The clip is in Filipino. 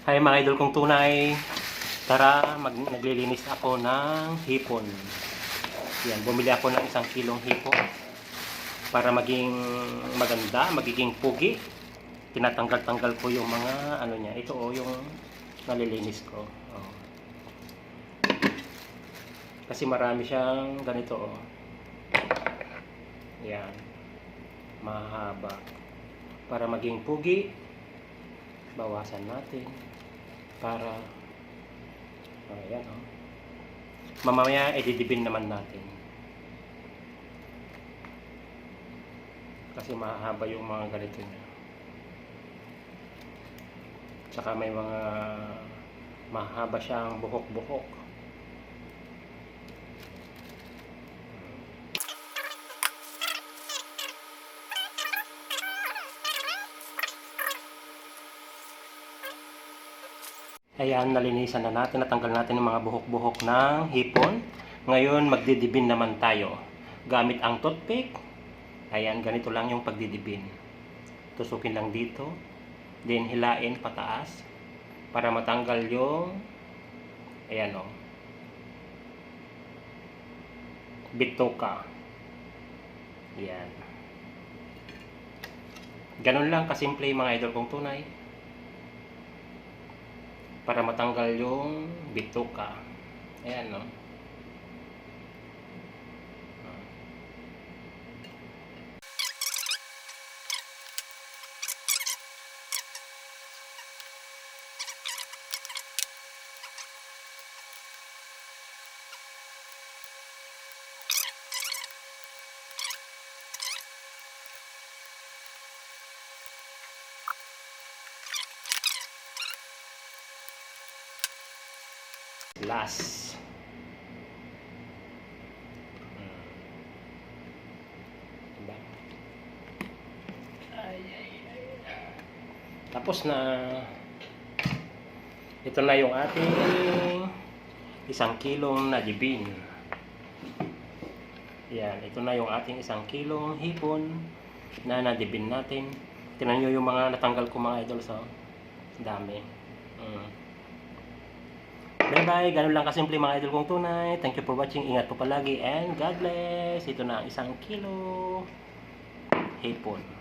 Hi mga idol kong tunay. Tara, naglilinis ako ng hipon. Yan, bumili ako ng 1 kilong hipon para maging maganda, magiging pugi. Tinatanggal-tanggal ko yung mga ano niya. Ito yung nalilinis ko. Oh. Kasi marami siyang ganito Yan. Mahaba. Para maging pugi, bawasan natin para ayan mamaya ididibin naman natin kasi mahaba yung mga ganito niya, tsaka may mga mahaba siyang buhok-buhok. Ayan, nalinisan na natin, natanggal natin yung mga buhok-buhok ng hipon. Ngayon, magdidibin naman tayo. Gamit ang toothpick. Ayan, ganito lang yung pagdidibin. Tusukin lang dito. Then, hilain pataas. Para matanggal yung ayan bituka. Ayan. Ganun lang kasimple mga idol kong tunay. Para matanggal yung bituka. Ayan last. Diba? Tapos na. Ito na yung ating 1 kilong nadibin. Yan, ito na yung ating 1 kilong hipon na nadibin natin. Tingnan nyo yung mga natanggal ko mga idol sa dami. Bye bye, ganun lang kasimple mga idol kong tunay. Thank you for watching, ingat po palagi and God bless. Ito na ang 1 kilo hipon.